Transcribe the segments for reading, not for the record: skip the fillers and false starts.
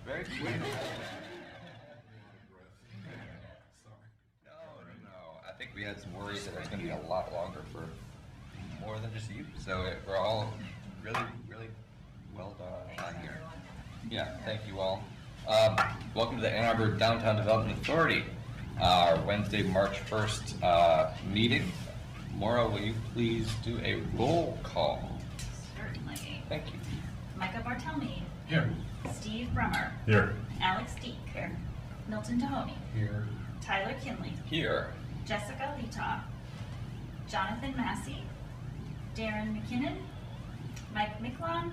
Very quick. No. I think we had some worries that it's going to be a lot longer for more than just you. So we're all really, really well done on here. Yeah, thank you all. Welcome to the Ann Arbor Downtown Development Authority, our Wednesday, March 1st meeting. Maura, will you please do a roll call? Certainly. Thank you. Micah Bartelme. Here. Steve Brummer. Here. Alex Deek. Here. Milton Tahoney. Here. Tyler Kinley. Here. Jessica Lita. Jonathan Massey. Darren McKinnon. Mike Micklon.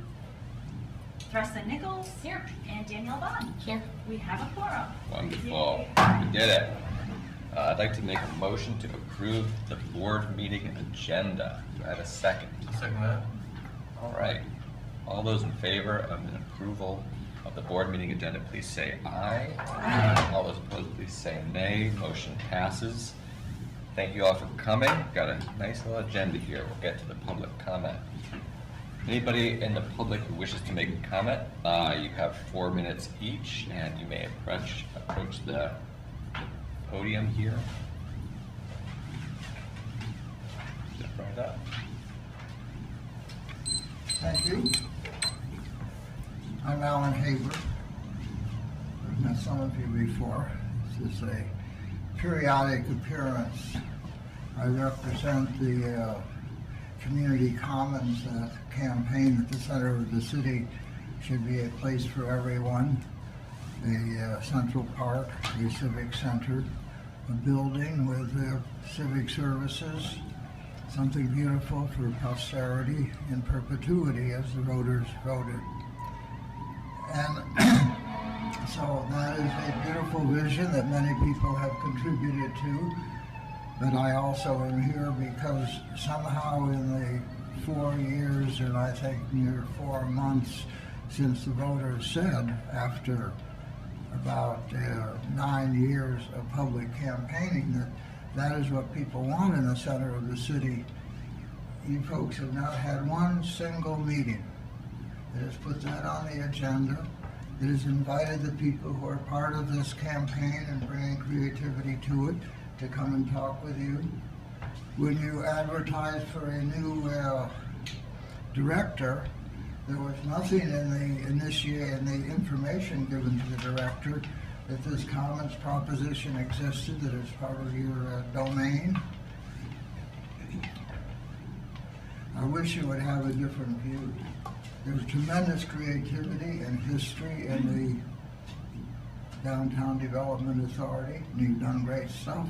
Thressa Nichols. Here. And Danielle Bond. Here. We have a quorum. Wonderful. We did it. I'd like to make a motion to approve the board meeting agenda. Do I have a second? Second that. All right. All those in favor of an approval of the board meeting agenda, please say aye. Aye. All those opposed, please say nay. Motion passes. Thank you all for coming. Got a nice little agenda here. We'll get to the public comment. Anybody in the public who wishes to make a comment, you have 4 minutes each, and you may approach the podium here. Step right up. Thank you. I'm Alan Haber. I've met some of you before. This is a periodic appearance. I represent the community commons that campaign at the center of the city should be a place for everyone. A central park, a civic center, a building with civic services, something beautiful for posterity in perpetuity as the voters voted. And so that is a beautiful vision that many people have contributed to. But I also am here because somehow in the 4 years and I think near 4 months since the voters said, after about 9 years of public campaigning, that is what people want in the center of the city. You folks have not had one single meeting that has put that on the agenda. It has invited the people who are part of this campaign and bringing creativity to it to come and talk with you. When you advertised for a new director, there was nothing in the information given to the director that this commons proposition existed, that is part of your domain. I wish you would have a different view. There's tremendous creativity and history in the Downtown Development Authority, and you've done great stuff.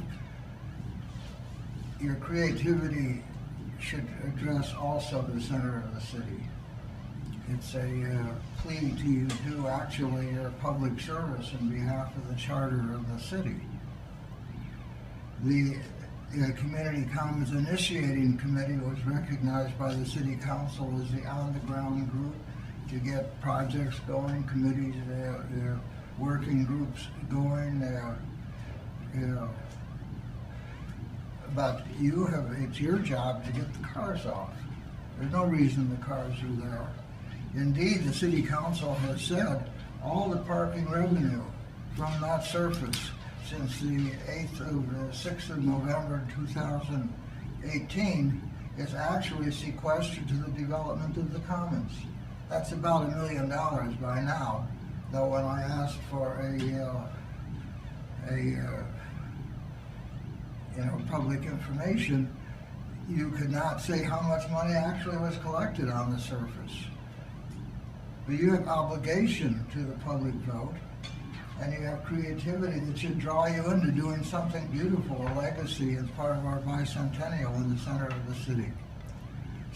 Your creativity should address also the center of the city. It's a plea to you to do actually a public service on behalf of the charter of the city. The Community Commons Initiating Committee was recognized by the City Council as the on-the-ground group to get projects going, committees, working groups going. But it's your job to get the cars off. There's no reason the cars are there. Indeed, the City Council has said all the parking revenue from that surface since the 6th of November 2018 is actually sequestered to the development of the commons. That's about $1 million by now. Though when I asked for public information, you could not say how much money actually was collected on the surface. But you have obligation to the public vote, and you have creativity that should draw you into doing something beautiful, a legacy as part of our bicentennial in the center of the city.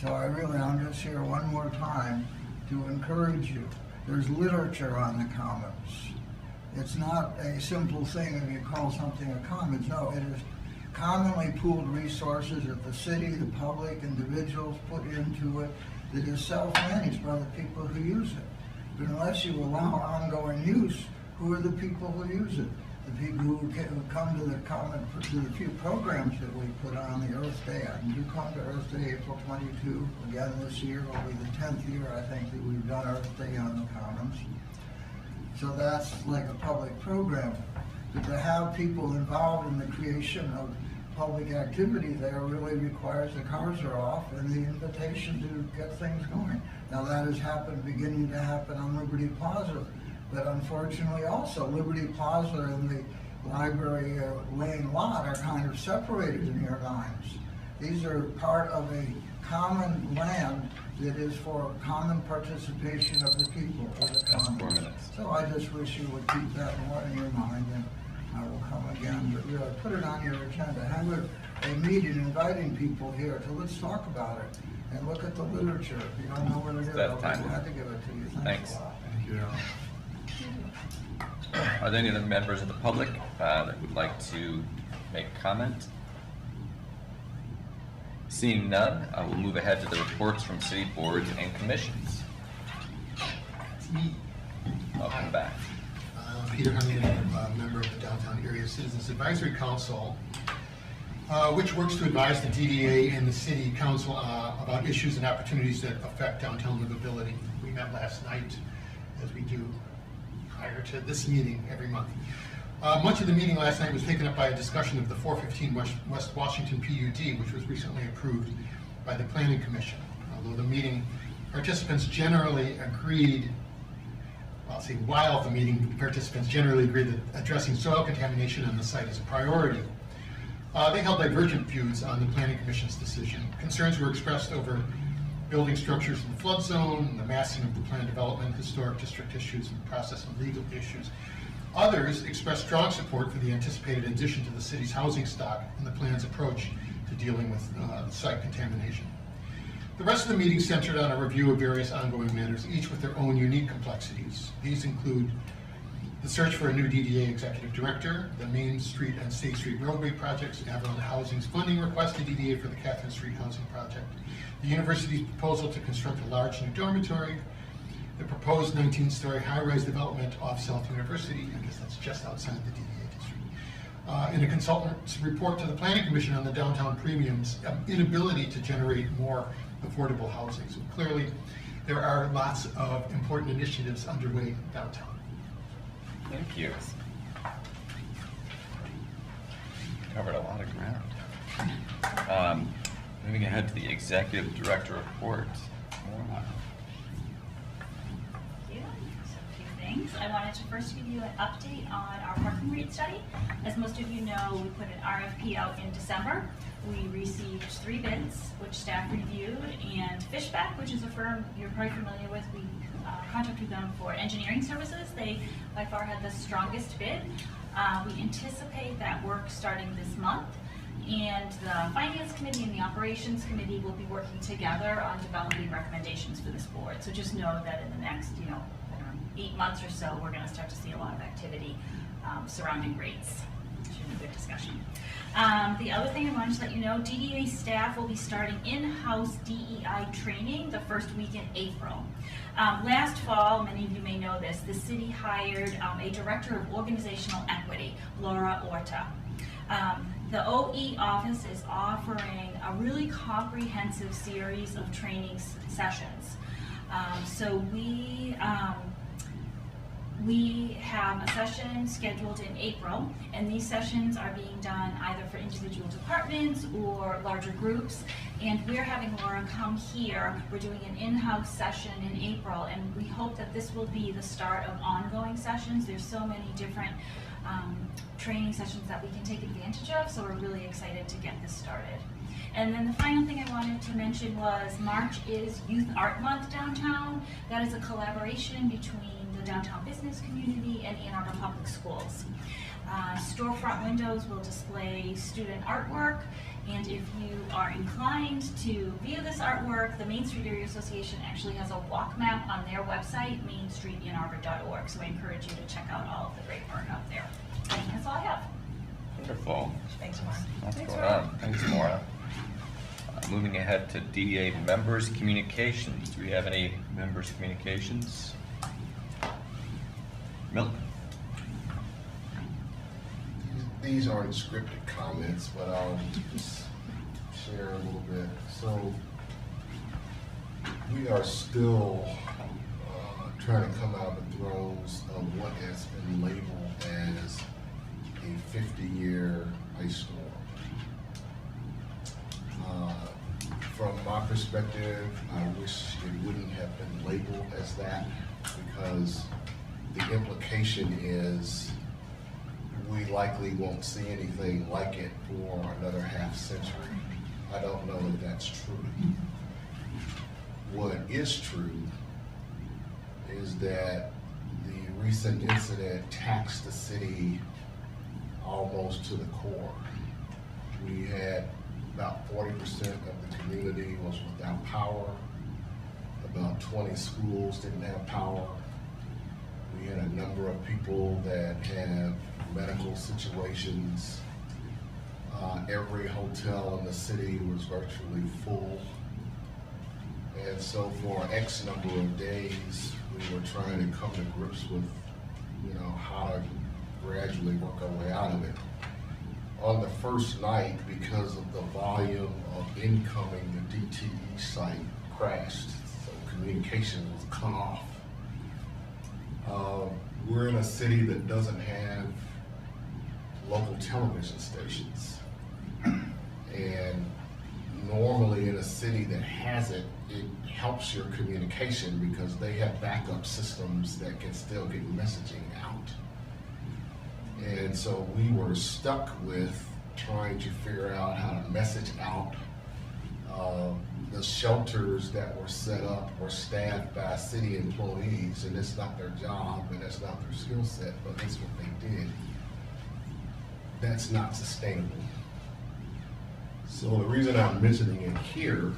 So I'm just here one more time to encourage you. There's literature on the commons. It's not a simple thing if you call something a commons. No, it is commonly pooled resources that the city, the public, individuals put into it that is self-managed by the people who use it. But unless you allow ongoing use, who are the people who use it? The people who come to the few programs that we put on the Earth Day. And you come to Earth Day April 22. Again this year will be the 10th year, I think, that we've done Earth Day on the Commons. So that's like a public program. But to have people involved in the creation of public activity there really requires the cars are off and the invitation to get things going. Now that has happened, beginning to happen on Liberty Plaza, but unfortunately also Liberty Plaza and the Library Lane lot are kind of separated in your lines. These are part of a common land that is for common participation of the people of the That's 4 commons. minutes. So I just wish you would keep that more in your mind, and I will come again, but really put it on your agenda. Have a meeting inviting people here to let's talk about it and look at the literature. If you don't know what it is, That I'll be time. glad to give it to you. Thanks. a lot. Thank you. Are there any other members of the public that would like to make a comment? Seeing none, I will move ahead to the reports from city boards and commissions. It's me. Welcome back. Peter Huntington, member of the Downtown Area Citizens Advisory Council, which works to advise the DDA and the City Council about issues and opportunities that affect downtown livability. We met last night, as we do prior to this meeting every month. Much of the meeting last night was taken up by a discussion of the 415 West Washington PUD, which was recently approved by the Planning Commission. Although the meeting participants generally agreed, while the meeting participants generally agreed that addressing soil contamination on the site is a priority, they held divergent views on the Planning Commission's decision. Concerns were expressed over building structures in the flood zone, the massing of the planned development, historic district issues, and process and legal issues. Others expressed strong support for the anticipated addition to the city's housing stock and the plan's approach to dealing with the site contamination. The rest of the meeting centered on a review of various ongoing matters, each with their own unique complexities. These include the search for a new DDA executive director, the Main Street and State Street roadway projects, Avalon Housing's funding request to DDA for the Catherine Street housing project, the university's proposal to construct a large new dormitory, the proposed 19-story high-rise development off South University, I guess that's just outside the DDA district, and a consultant's report to the Planning Commission on the downtown premiums inability to generate more affordable housing. So clearly, there are lots of important initiatives underway downtown. Thank you. Covered a lot of ground. Moving ahead to the executive director report. Maura. Thank you. So a few things. I wanted to first give you an update on our parking rate study. As most of you know, we put an RFP out in December. We received 3 bids, which staff reviewed, and Fishback, which is a firm you're probably familiar with, we contracted them for engineering services. They by far had the strongest bid. We anticipate that work starting this month, and the Finance Committee and the Operations Committee will be working together on developing recommendations for this board. So just know that in the next, 8 months or so, we're going to start to see a lot of activity surrounding rates. Should be a good discussion. The other thing I wanted to let you know, DDA staff will be starting in-house DEI training the first week in April. Last fall, many of you may know this, the city hired a director of organizational equity, Laura Orta. The OE office is offering a really comprehensive series of training sessions. So we have a session scheduled in April, and these sessions are being done either for individual departments or larger groups, and we're having Laura come here. We're doing an in-house session in April, and we hope that this will be the start of ongoing sessions. There's so many different training sessions that we can take advantage of, so we're really excited to get this started. And then the final thing I wanted to mention was March is Youth Art Month downtown. That is a collaboration between the downtown business community and Ann Arbor Public Schools. Storefront windows will display student artwork, and if you are inclined to view this artwork, the Main Street Area Association actually has a walk map on their website, mainstreetannarbor.org, so I encourage you to check out all of the great art out there. And that's all I have. Wonderful. Thanks, Maura. Lots going on. Thanks, Maura. Moving ahead to DDA members communications. Do we have any members communications? Milton. These aren't scripted comments, but I'll just share a little bit. So we are still trying to come out of the throes of what has been labeled as a 50-year high school. From my perspective, I wish it wouldn't have been labeled as that, because the implication is we likely won't see anything like it for another half century. I don't know if that's true. What is true is that the recent incident taxed the city almost to the core. We had about 40% of the community was without power. About 20 schools didn't have power. We had a number of people that have medical situations. Every hotel in the city was virtually full. And so for X number of days, we were trying to come to grips with, how to gradually work our way out of it. On the first night, because of the volume of incoming, the DTE site crashed, so communication was cut off. We're in a city that doesn't have local television stations. And normally in a city that has it, it helps your communication because they have backup systems that can still get messaging out. And so we were stuck with trying to figure out how to message out. The shelters that were set up were staffed by city employees, and it's not their job and it's not their skill set, but that's what they did. That's not sustainable. So the reason I'm mentioning it here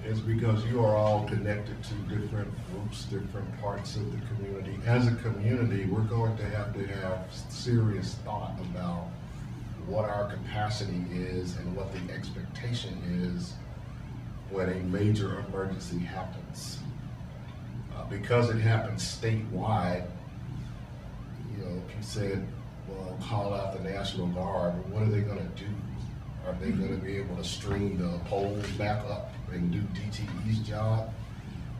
is because you are all connected to different groups, different parts of the community. As a community, we're going to have serious thought about what our capacity is and what the expectation is when a major emergency happens. Because it happens statewide, if you said, well, call out the National Guard, what are they going to do? Are they going to be able to string the poles back up and do DTE's job?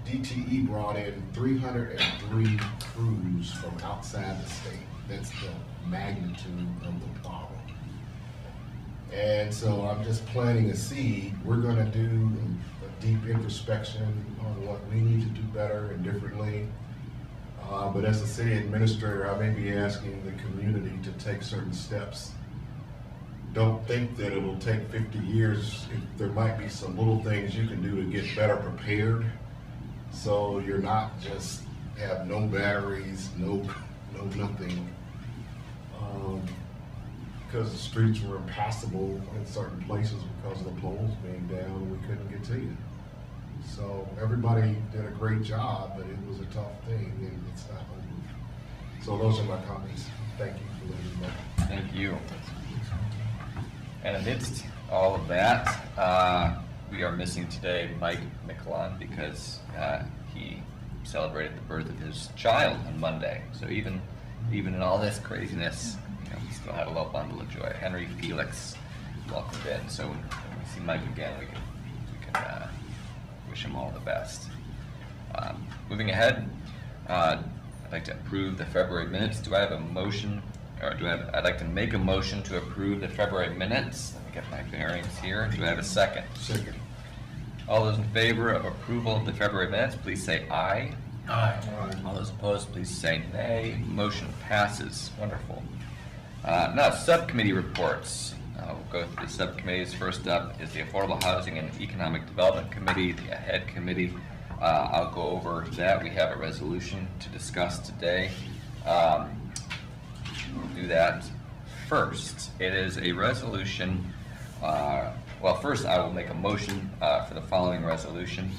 DTE brought in 303 crews from outside the state. That's the magnitude of the problem. And so I'm just planting a seed. We're going to do a deep introspection on what we need to do better and differently. But as a city administrator, I may be asking the community to take certain steps. Don't think that it'll take 50 years. There might be some little things you can do to get better prepared, so you're not just have no batteries, no nothing, because the streets were impassable in certain places because of the poles being down and we couldn't get to you. So everybody did a great job, but it was a tough thing and it's not over. So those are my comments. Thank you for letting me know. Thank you. And amidst all of that, we are missing today Mike Micklon because he celebrated the birth of his child on Monday. So even in all this craziness, we still had a little bundle of joy. Henry Felix welcomed in. So when we see Mike again, we can wish him all the best. Moving ahead, I'd like to approve the February minutes. Do I have a motion? I'd like to make a motion to approve the February minutes. Let me get my bearings here. Do I have a second? Second. All those in favor of approval of the February minutes, please say aye. Aye. All those opposed, please say nay. Motion passes. Wonderful. Now, subcommittee reports. We'll go through the subcommittees. First up is the Affordable Housing and Economic Development Committee, the AHEAD Committee. I'll go over that. We have a resolution to discuss today. We'll do that first. It is a resolution. Well, first I will make a motion for the following resolution.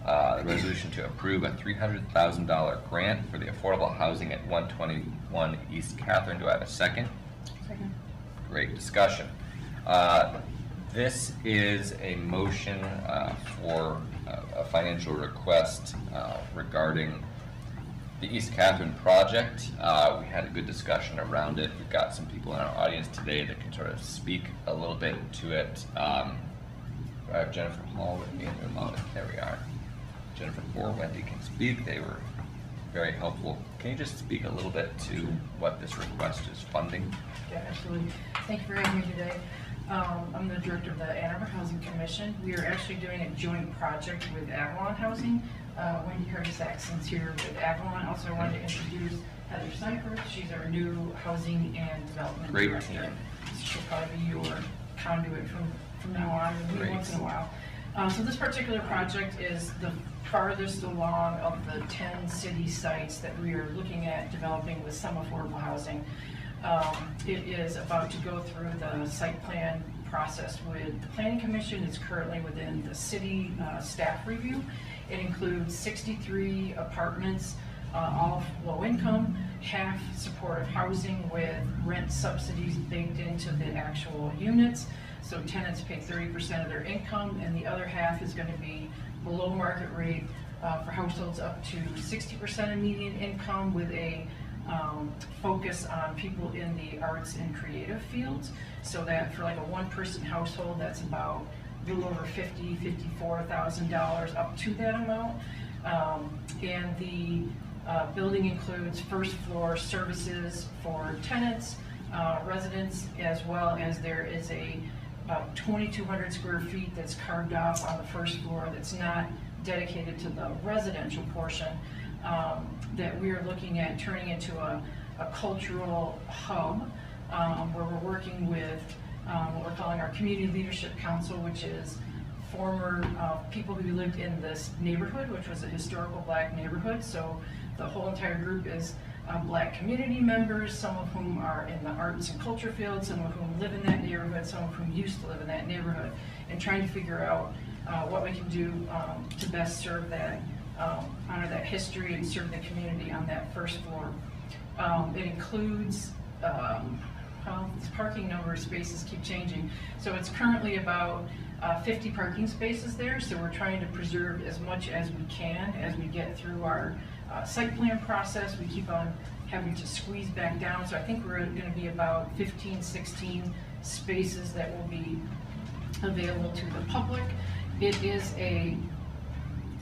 The resolution to approve a $300,000 grant for the affordable housing at 121 East Catherine. Do I have a second? Second. Great discussion. This is a motion for a financial request regarding the East Catherine project. We had a good discussion around it. We've got some people in our audience today that can sort of speak a little bit to it. I have Jennifer Hall with me in the room. There we are. Jennifer or Wendy can speak. They were very helpful. Can you just speak a little bit to what this request is funding? Yeah, absolutely. Thank you for having me today. I'm the director of the Ann Arbor Housing Commission. We are actually doing a joint project with Avalon Housing. Wendy Curtis-Saxon's here with Avalon. Also, I wanted to introduce Heather Cypress. She's our new Housing and Development Great Director. team. She'll probably be your conduit from now on, and Great. once in a while. So this particular project is the farthest along of the 10 city sites that we are looking at developing with some affordable housing. It is about to go through the site plan process with the Planning Commission. It's currently within the city staff review. It includes 63 apartments, all low income, half supportive housing with rent subsidies baked into the actual units. So tenants pay 30% of their income, and the other half is going to be below market rate for households up to 60% of median income, with a focus on people in the arts and creative fields. So that for like a one-person household, that's about a little over $54,000 up to that amount. And the building includes first floor services for tenants, residents, as well as there is about 2,200 square feet that's carved off on the first floor that's not dedicated to the residential portion, that we are looking at turning into a cultural hub, where we're working with what we're calling our Community Leadership Council, which is former people who lived in this neighborhood, which was a historical Black neighborhood. So the whole entire group is Black community members, some of whom are in the arts and culture field, some of whom live in that neighborhood, some of whom used to live in that neighborhood, and trying to figure out what we can do to best serve that, honor that history and serve the community on that first floor. It includes, well, this parking number of spaces keep changing. So it's currently about 50 parking spaces there, so we're trying to preserve as much as we can as we get through our site plan process. We keep on having to squeeze back down, so I think we're going to be about 15, 16 spaces that will be available to the public. It is a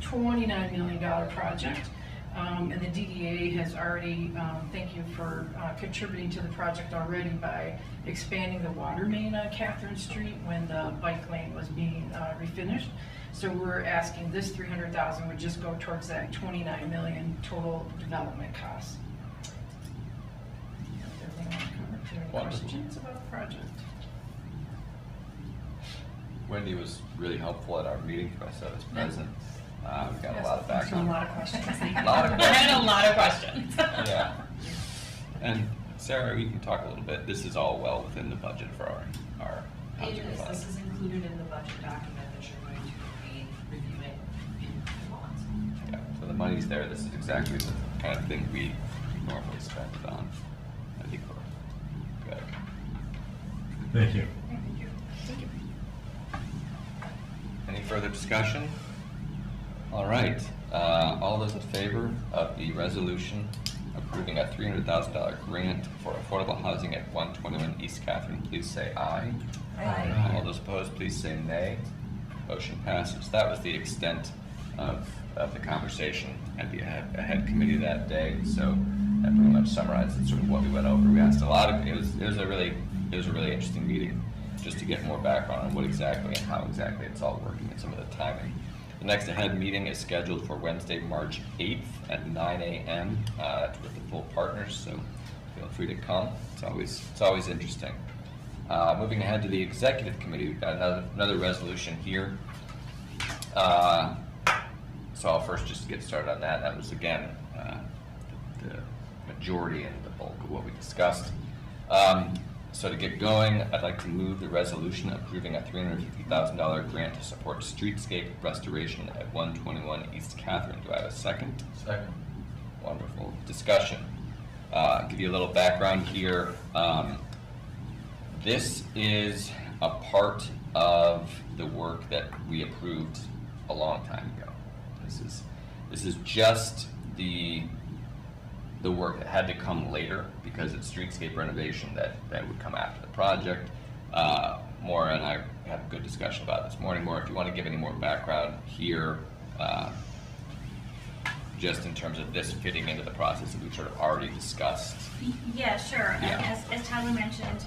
$29 million project, and the DDA has already, thank you for contributing to the project already by expanding the water main on Catherine Street when the bike lane was being refinished. So we're asking this $300,000 would just go towards that $29 million total development cost. Everything I covered. Do you have any Wonderful. questions about the project? Wendy was really helpful at our meeting, myself as president. We've got a Yes, lot of a background. lot of questions. A lot of I questions. had a lot of questions. Yeah. And Sarah, we can talk a little bit. This is all well within the budget for our It housing is, fund. this is included in the budget document that you're going to be reviewing in months. Yeah, so the money's there. This is exactly the kind of thing we normally spend it on. I think we're good. Thank you. Thank you. Any further discussion? All right, all those in favor of the resolution approving a $300,000 grant for affordable housing at 121 East Catherine, please say aye. Aye. All those opposed, please say nay. Motion passes. That was the extent of the conversation at the ahead committee that day. So that pretty much summarizes sort of what we went over. We asked a lot of, it was a really interesting meeting, just to get more background on what exactly and how exactly it's all working and some of the timing. The next ahead meeting is scheduled for Wednesday, March 8th at 9 a.m. With the full partners, so feel free to come. It's always interesting. Moving ahead to the executive committee, we've got another resolution here. So I'll first just get started on that. That was again the majority and the bulk of what we discussed. So to get going, I'd like to move the resolution approving a $350,000 grant to support streetscape restoration at 121 East Catherine. Do I have a second? Second. Wonderful. Discussion. Give you a little background here. This is a part of the work that we approved a long time ago. This is just the work that had to come later because it's streetscape renovation that would come after the project. Maura and I had a good discussion about it this morning. Maura, if you want to give any more background here, just in terms of this fitting into the process that we've sort of already discussed? Yeah, sure. Yeah. And as Tyler mentioned,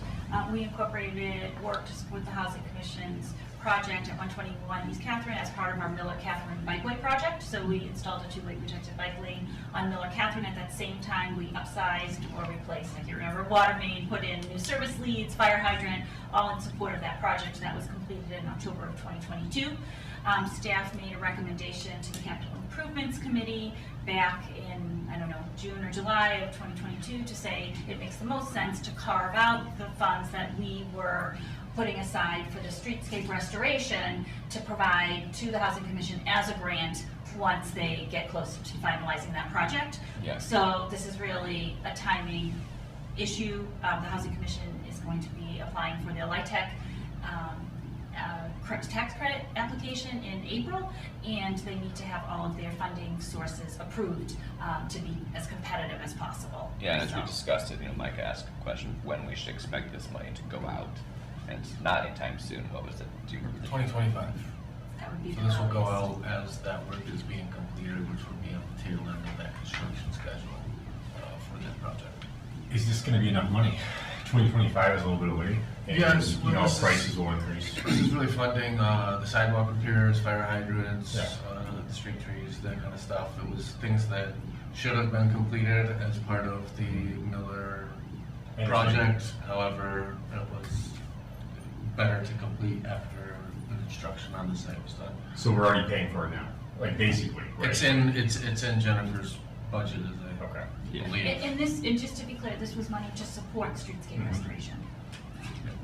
we incorporated, worked with the Housing Commission's project at 121 East Catherine as part of our Miller-Catherine bikeway project. So we installed a two-way protected bike lane on Miller-Catherine. At that same time, we upsized or replaced, I can't remember, water main, put in new service leads, fire hydrant, all in support of that project. That was completed in October of 2022. Staff made a recommendation to the Capital Improvements Committee back in, I don't know, June or July of 2022 to say it makes the most sense to carve out the funds that we were putting aside for the streetscape restoration to provide to the Housing Commission as a grant once they get closer to finalizing that project. Yeah. So this is really a timing issue. The Housing Commission is going to be applying for the LIHTC tax credit application in April, and they need to have all of their funding sources approved to be as competitive as possible. Yeah, and as we So- discussed it, Mike asked a question of when we should expect this money to go out. And it's not anytime soon. What was it? Do you remember? 2025. That would be So the this will go earliest. out as that work is being completed, which will be on the tail end of that construction schedule for that project. Is this gonna be enough money? 2025 is a little bit away. And, Yes, you know, this is- prices will increase. This is really funding the sidewalk repairs, fire hydrants, Yeah. the street trees, that kind of stuff. It was things that should have been completed as part of the Miller I understand. project. However, it was better to complete after the construction on the site was done. So we're already paying for it now, like basically, right? It's in Jennifer's budget, as I Okay. Yeah. believe. And this, and just to be clear, this was money to support streetscape Mhm. restoration.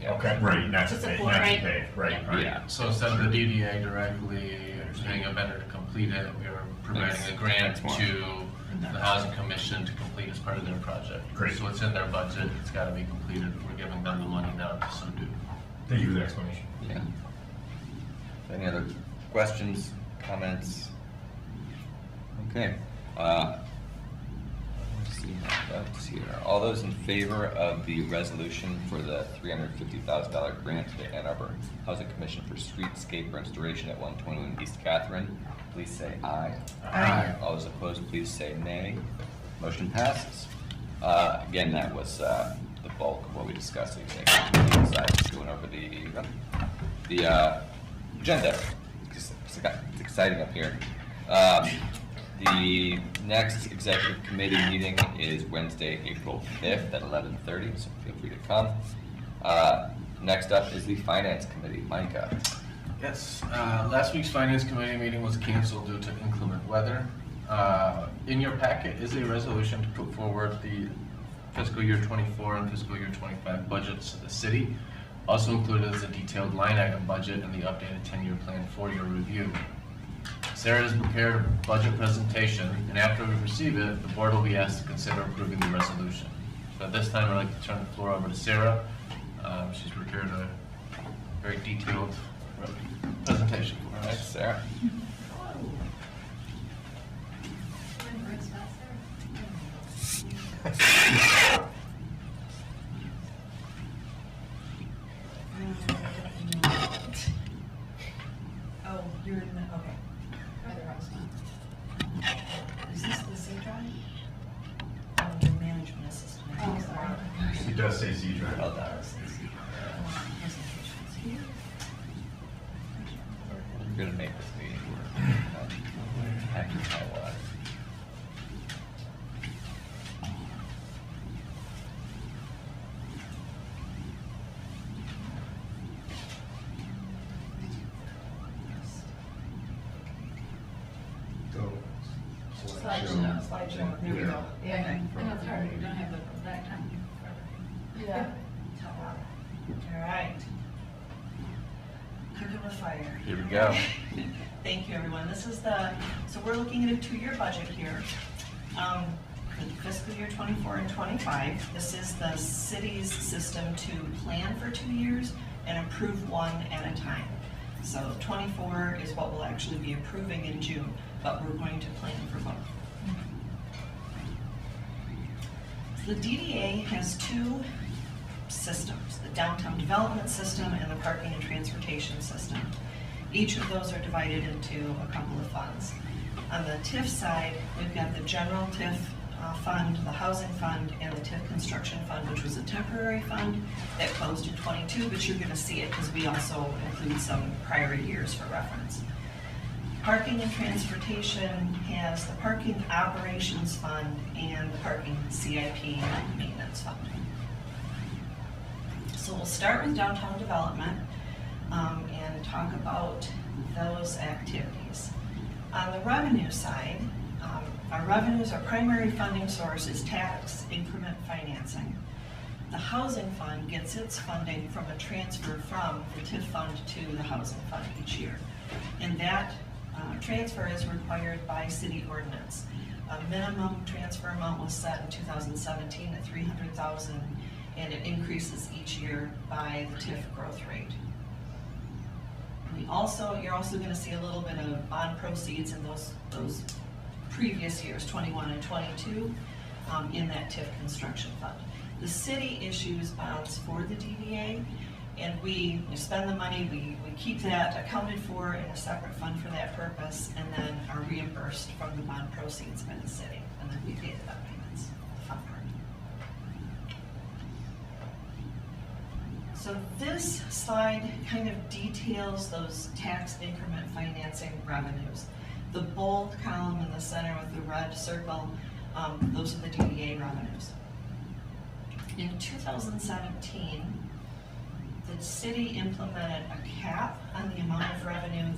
Yeah. Okay, right, not to To pay, support, not to right? pay, right, Yeah. right. Yeah. So instead of the DDA directly paying a vendor to complete it, we are providing a grant That's more. to the Housing Commission to complete as part of their project. Great. So it's in their budget, it's gotta be completed, we're giving them the money now to so do. Thank you for the explanation. Yeah. Any other questions, comments? Okay. Let's see how that's here. All those in favor of the resolution for the $350,000 grant to the Ann Arbor Housing Commission for streetscape restoration at 121 East Catherine, please say aye. Aye. All those opposed, please say nay. Motion passes. Again, that was the bulk of what we discussed. Besides going over the agenda. It's exciting up here. The next executive committee meeting is Wednesday, April 5th at 11:30, so feel free to come. Next up is the finance committee. Micah. Yes, last week's Finance Committee meeting was canceled due to inclement weather. In your packet is a resolution to put forward the fiscal year 24 and fiscal year 25 budgets of the city. Also included is a detailed line item budget and the updated 10-year plan for your review. Sarah has prepared a budget presentation, and after we receive it, the board will be asked to consider approving the resolution. So at this time, I'd like to turn the floor over to Sarah. She's prepared a very detailed presentation for All right, us. Sarah. Oh, you're in the, okay. Other house now. Is this the C drive? Oh, your management assistant. I think. He does say Z drive. Well done. Presentations here. We're gonna make this meeting work. Happy high water. Slideshow, there we go. Yeah, I know it's hard, you don't have the exact time for everything. Yeah. All right. Cooking with fire. Here we go. Thank you, everyone. This is so we're looking at a 2-year budget here. For the fiscal year 24 and 25. This is the city's system to plan for 2 years and approve one at a time. So 24 is what we'll actually be approving in June, but we're going to plan for both. The DDA has 2 systems, the downtown development system and the parking and transportation system. Each of those are divided into a couple of funds. On the TIF side, we've got the general TIF fund, the housing fund, and the TIF construction fund, which was a temporary fund that closed in '22, but you're gonna see it because we also include some prior years for reference. Parking and transportation has the parking operations fund and the parking CIP maintenance fund. So we'll start with downtown development and talk about those activities. On the revenue side, our revenues, our primary funding source is tax increment financing. The housing fund gets its funding from a transfer from the TIF fund to the housing fund each year. And that transfer is required by city ordinance. A minimum transfer amount was set in 2017 at $300,000, and it increases each year by the TIF growth rate. You're also going to see a little bit of bond proceeds in those previous years, 21 and 22, in that TIF construction fund. The city issues bonds for the DDA, and we spend the money, we keep that accounted for in a separate fund for that purpose, and then are reimbursed from the bond proceeds by the city, and then we pay the debt payments, the fun part. So this slide kind of details those tax increment financing revenues. The bold column in the center with the red circle, those are the DDA revenues. In 2017, the city implemented a cap on the amount of revenue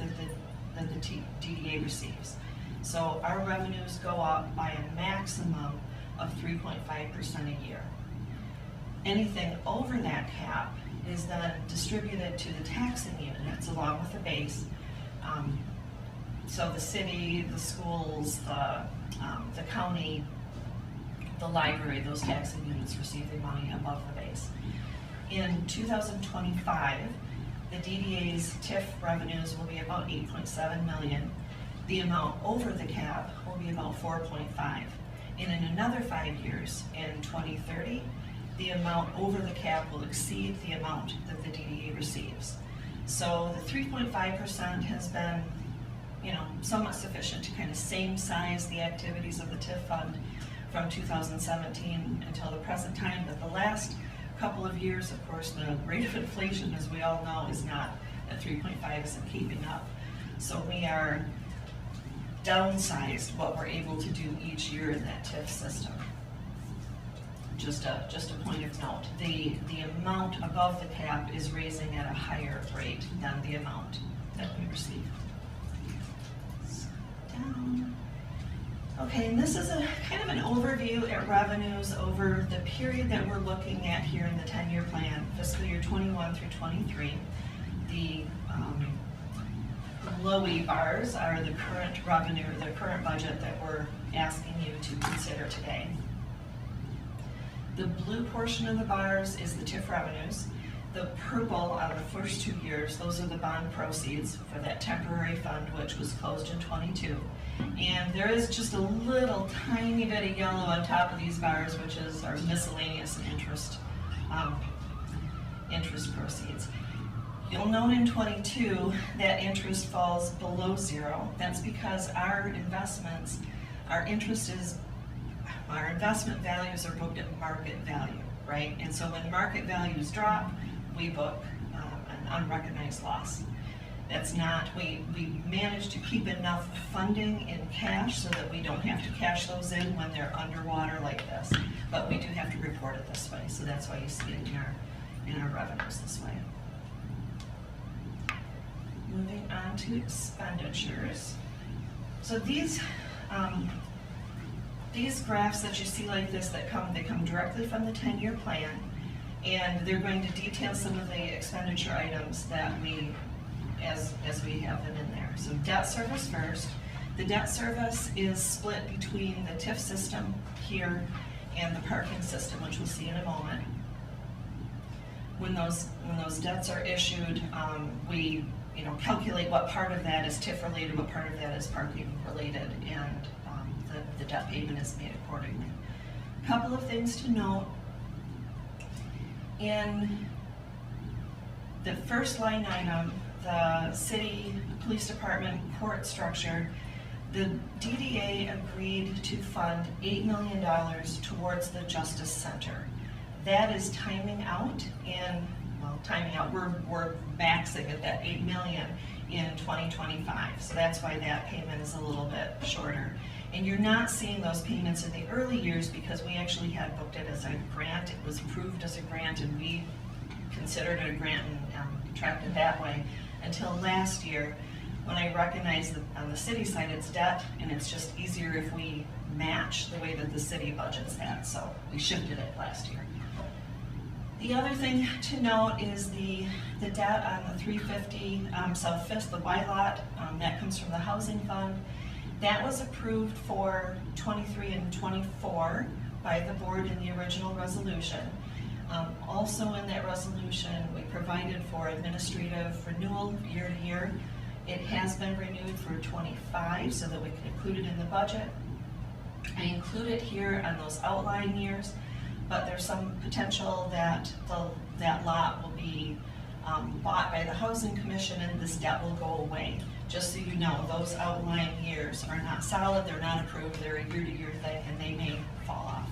that the DDA receives. So our revenues go up by a maximum of 3.5% a year. Anything over that cap is then distributed to the taxing units along with the base. So the city, the schools, the county, the library, those taxing units receive their money above the base. In 2025, the DDA's TIF revenues will be about 8.7 million. The amount over the cap will be about 4.5. And in another 5 years, in 2030, the amount over the cap will exceed the amount that the DDA receives. So the 3.5% has been, somewhat sufficient to kind of same size the activities of the TIF fund from 2017 until the present time. But the last couple of years, of course, the rate of inflation, as we all know, is not at 3.5, isn't keeping up. So we are downsized what we're able to do each year in that TIF system. Just a point of note, the amount above the cap is raising at a higher rate than the amount that we receive. Down. Okay, and this is a kind of an overview at revenues over the period that we're looking at here in the 10-year plan, fiscal year 21 through 23. The glowy bars are the current revenue, or the current budget that we're asking you to consider today. The blue portion of the bars is the TIF revenues. The purple on the first 2 years, those are the bond proceeds for that temporary fund, which was closed in 22. And there is just a little tiny bit of yellow on top of these bars, which is our miscellaneous and interest proceeds. You'll note in 22 that interest falls below zero. That's because our investments, our investment values are booked at market value, right? And so when market values drop, we book an unrecognized loss. That's not, we manage to keep enough funding in cash so that we don't have to cash those in when they're underwater like this. But we do have to report it this way, so that's why you see it in our revenues this way. Moving on to expenditures. So these graphs that you see like this, they come directly from the 10-year plan, and they're going to detail some of the expenditure items that we, as we have them in there. So debt service first. The debt service is split between the TIF system here and the parking system, which we'll see in a moment. When those debts are issued, we calculate what part of that is TIF related, what part of that is parking related, and the debt payment is made accordingly. A couple of things to note. In the first line item, the city police department court structure, The DDA agreed to fund $8 million towards the Justice Center. That is timing out we're maxing at that 8 million in 2025. So that's why that payment is a little bit shorter. And you're not seeing those payments in the early years because we actually had booked it as a grant. It was approved as a grant and we considered it a grant and tracked it that way until last year when I recognized that on the city side it's debt and it's just easier if we match the way that the city budgets that. So we shifted it last year. The other thing to note is the debt on the 350 South Fifth, the Y lot, that comes from the housing fund. That was approved for 23 and 24 by the board in the original resolution. Also in that resolution, we provided for administrative renewal year to year. It has been renewed for 25 so that we can include it in the budget. I include it here on those outlying years, but there's some potential that that lot will be bought by the Housing Commission and this debt will go away. Just so you know, those outlying years are not solid, they're not approved, they're a year-to-year thing and they may fall off.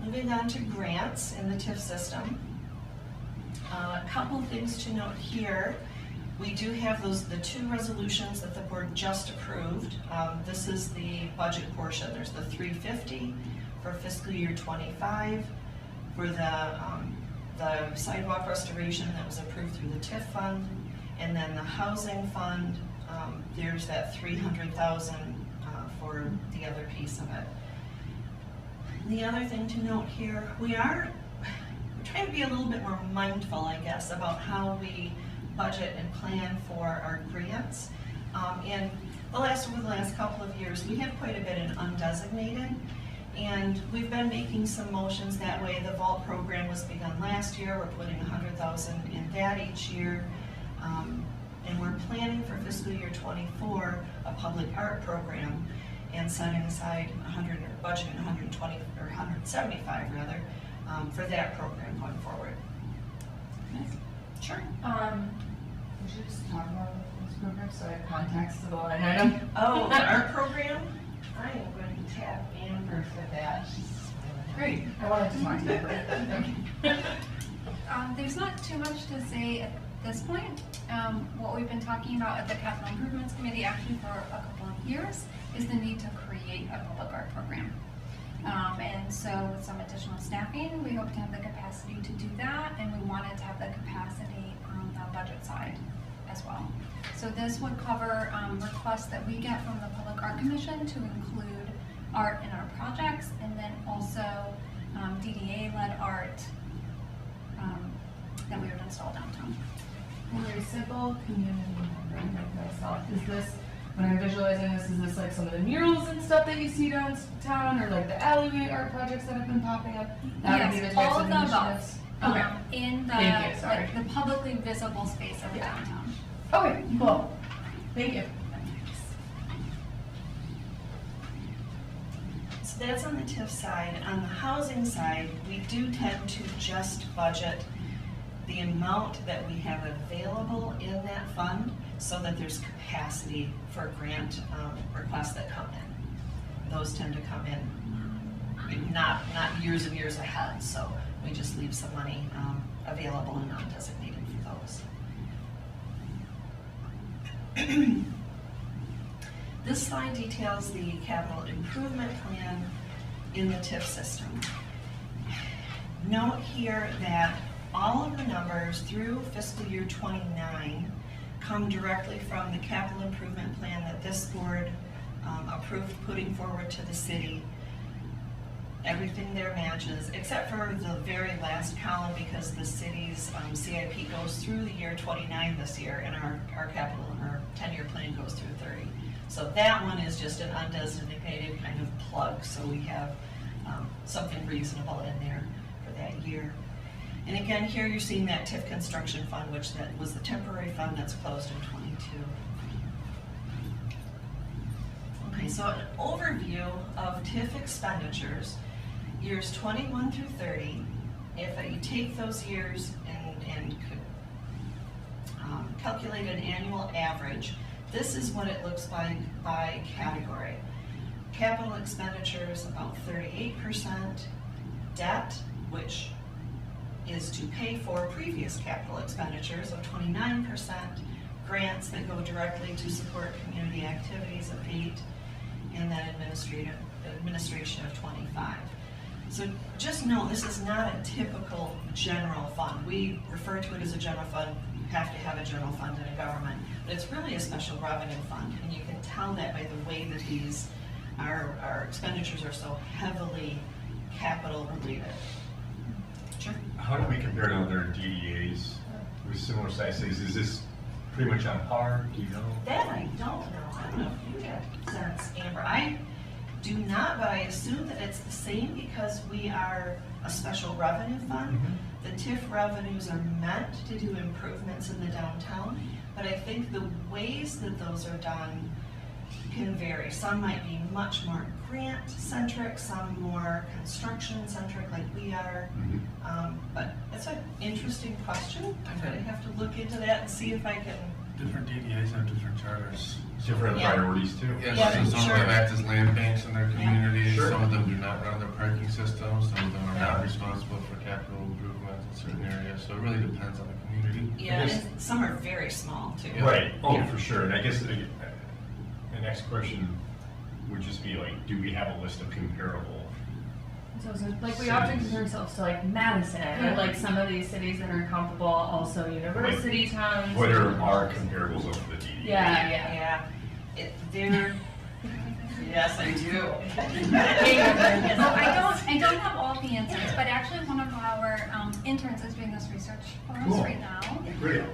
Moving on to grants in the TIF system. A couple things to note here. We do have the two resolutions that the board just approved. This is the budget portion. There's the 350 for fiscal year 25 for the sidewalk restoration that was approved through the TIF fund, and then the housing fund. There's that 300,000 for the other piece of it. The other thing to note here, we're trying to be a little bit more mindful, I guess, about how we budget and plan for our grants. And over the last couple of years, we have quite a bit in undesignated, and we've been making some motions that way. The vault program was begun last year. We're putting 100,000 in that each year, and we're planning for fiscal year 24 a public art program and setting aside budgeting 120 or 175 rather for that program going forward. Sure. We should just talk about this program so I have context to the line item. Oh, the art program? I am going to tap Amber for that. Great. I wanted to talk to Amber. There's not too much to say at this point. What we've been talking about at the Capital Improvements Committee actually for a couple of years is the need to create a public art program. And so with some additional staffing, we hope to have the capacity to do that, and we wanted to have the capacity on the budget side as well. So this would cover requests that we get from the Public Art Commission to include art in our projects, and then also DDA-led art that we would install downtown. Very simple community myself. Is this, when I'm visualizing this, is this like some of the murals and stuff that you see downtown, or like the alleyway art projects that have been popping up? That would be the types all of the initiatives? above. Okay. In the, Thank you, sorry. like, the publicly visible space of downtown. Okay, cool. Thank you. So that's on the TIF side. On the housing side, we do tend to just budget the amount that we have available in that fund so that there's capacity for grant requests that come in. Those tend to come in not years and years ahead, so we just leave some money available and undesignated for those. This slide details the capital improvement plan in the TIF system. Note here that all of the numbers through fiscal year 29 come directly from the capital improvement plan that this board approved putting forward to the city. Everything there matches, except for the very last column, because the city's CIP goes through the year 29 this year, and our 10-year plan goes through 30. So that one is just an undesignated kind of plug, so we have something reasonable in there for that year. And again, here you're seeing that TIF construction fund, which that was the temporary fund that's closed in 22. Okay, so an overview of TIF expenditures, years 21 through 30. If you take those years and calculate an annual average. This is what it looks like by category. Capital expenditures, about 38%. Debt, which is to pay for previous capital expenditures, of 29%. Grants that go directly to support community activities of 8%, and then administration of 25%. So just know, this is not a typical general fund. We refer to it as a general fund. You have to have a general fund in a government, but it's really a special revenue fund, and you can tell that by the way that these, our expenditures are so heavily capital related. Sure. How do we compare to other DDAs with similar size cities? Is this pretty much on par? Do you know? That I don't know. I don't know if you have sense, Amber. I do not, but I assume that it's the same because we are a special revenue fund. Mm-hmm. The TIF revenues are meant to do improvements in the downtown, but I think the ways that those are done can vary. Some might be much more grant-centric, some more construction-centric like we are. Mm-hmm. But it's an interesting question. I'm going to have to look into that and see if I can. Different DDAs have different charters. Different Yeah. priorities too. Yes, Yeah, so some sure. of them act as land banks in their communities, Sure. some of them do not run their parking systems, some of them are not Yeah. responsible for capital improvements in certain areas, so it really depends on the community. Yeah, guess- and some are very small too. Yeah. Right. Oh, Yeah. for sure. And I guess the next question would just be like, do we have a list of comparable? So like we often compare ourselves to like Madison or like some of these cities that are comparable, also university towns. What are our comparables of the DDA? Yeah. They're, yes, I do. So I don't have all the answers, but actually one of our interns is doing this research for us Cool. right now. Great.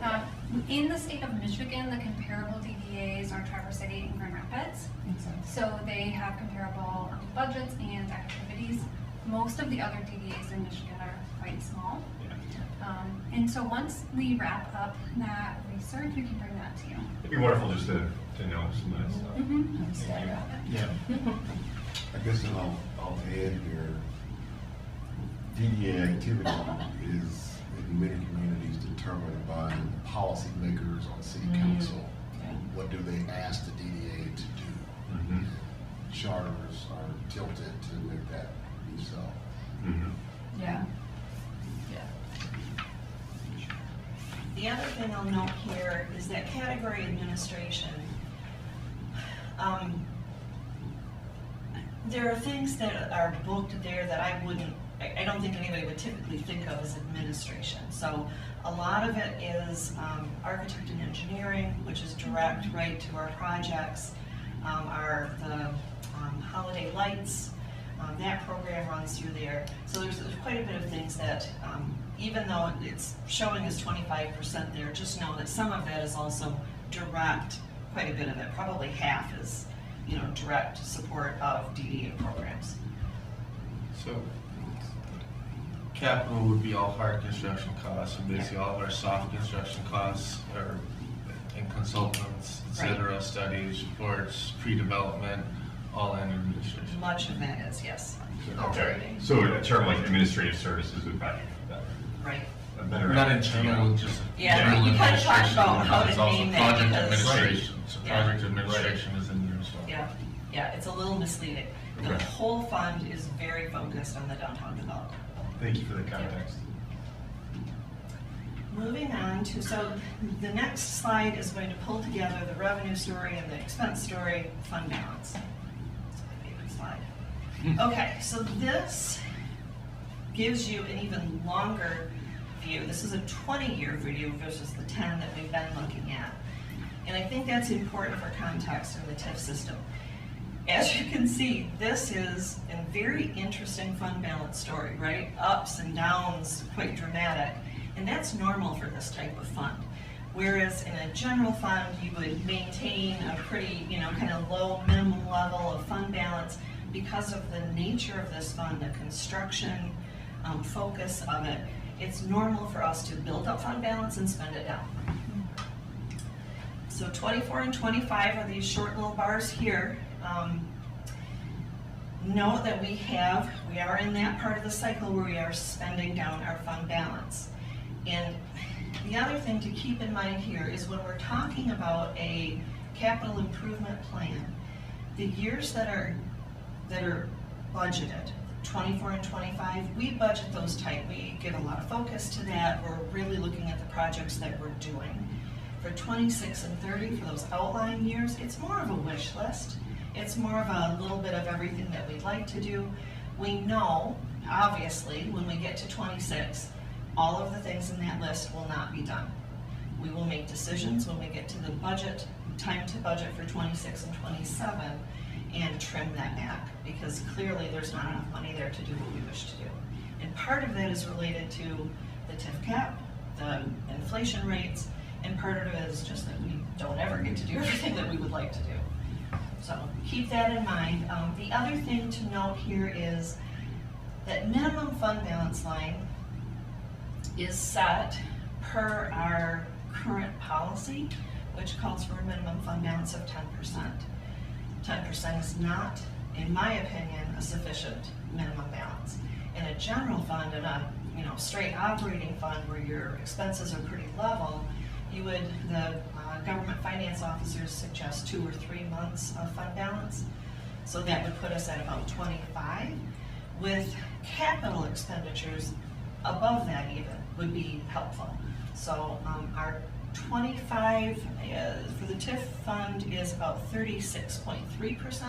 In the state of Michigan, the comparable DDAs are Traverse City and Grand Rapids. So they have comparable budgets and activities. Most of the other DDAs in Michigan are quite small. And so once we wrap up that research, we can bring that to you. It'd be wonderful just to know some of that stuff. Mm-hmm. Yeah. I guess I'll add here, DDA activity is in many communities determined by the policymakers on city council. What do they ask the DDA to do? Mm-hmm. Charters are tilted to make that be so. Mm-hmm. Yeah. The other thing I'll note here is that category administration. There are things that are booked there that I don't think anybody would typically think of as administration. So a lot of it is architect and engineering, which is direct right to our projects. The holiday lights, that program runs through there. So there's quite a bit of things that, even though it's showing as 25% there, just know that some of that is also direct, quite a bit of it, probably half is, direct support of DDA programs. So capital would be all hard construction costs, and basically all of our soft construction costs are in consultants, et cetera, studies, reports, pre-development, all in administration. Much of that is, yes. Okay. So a term like administrative services would probably be better. Right. A better Not idea. internal, just Yeah, general you kind of talked administration, about how to it's also name that project because- administration, so Yeah. project administration is in there as well. Yeah, it's a little misleading. The Okay. whole fund is very focused on the downtown development. Thank you for the context. Moving on to, so the next slide is going to pull together the revenue story and the expense story, fund balance. That's my favorite slide. Okay, so this gives you an even longer view. This is a 20-year view versus the 10 that we've been looking at. And I think that's important for context in the TIF system. As you can see, this is a very interesting fund balance story, right? Ups and downs, quite dramatic. And that's normal for this type of fund. Whereas in a general fund, you would maintain a pretty, kind of low minimum level of fund balance because of the nature of this fund, the construction focus of it. It's normal for us to build up fund balance and spend it down. So 24 and 25 are these short little bars here. Note that we are in that part of the cycle where we are spending down our fund balance. And The other thing to keep in mind here is when we're talking about a capital improvement plan, the years that are budgeted, 24 and 25, we budget those tight. We give a lot of focus to that. We're really looking at the projects that we're doing. For 26 and 30, for those outlying years, it's more of a wish list. It's more of a little bit of everything that we'd like to do. We know, obviously, when we get to 26, all of the things in that list will not be done. We will make decisions when we get to the budget, time to budget for 26 and 27, and trim that back, because clearly there's not enough money there to do what we wish to do. And part of that is related to the TIF cap, the inflation rates, and part of it is just that we don't ever get to do everything that we would like to do. So keep that in mind. The other thing to note here is that minimum fund balance line is set per our current policy, which calls for a minimum fund balance of 10%. 10% is not, in my opinion, a sufficient minimum balance. In a general fund, in a straight operating fund where your expenses are pretty level, the government finance officers suggest 2 or 3 months of fund balance. So that would put us at about 25. With capital expenditures above that even would be helpful. So our 25 for the TIF fund is about 36.3%,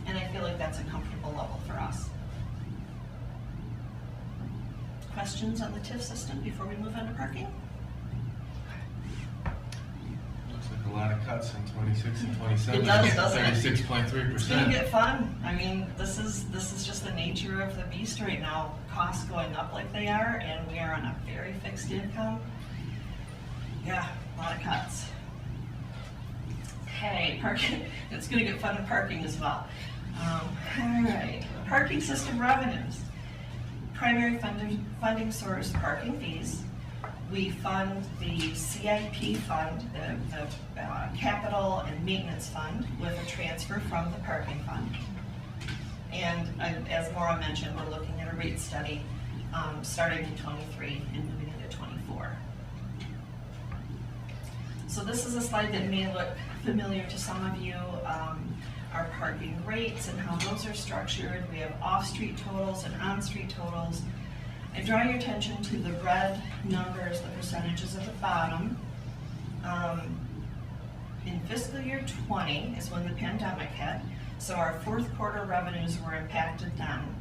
and I feel like that's a comfortable level for us. Questions on the TIF system before we move on to parking? Looks like a lot of cuts in 26 and 27. It does, doesn't it? 36.3%. It's gonna get fun. I mean, this is just the nature of the beast right now. Costs going up like they are, and we are on a very fixed income. Yeah, a lot of cuts. Hey, parking, it's gonna get fun in parking as well. All right, parking system revenues. Primary funding source, parking fees. We fund the CIP fund, the capital and maintenance fund, with a transfer from the parking fund. And as Maura mentioned, we're looking at a rate study starting in 23 and moving into 24. So this is a slide that may look familiar to some of you. Our parking rates and how those are structured. We have off-street totals and on-street totals. I draw your attention to the red numbers, the percentages at the bottom. In fiscal year 20 is when the pandemic hit, so our fourth quarter revenues were impacted then.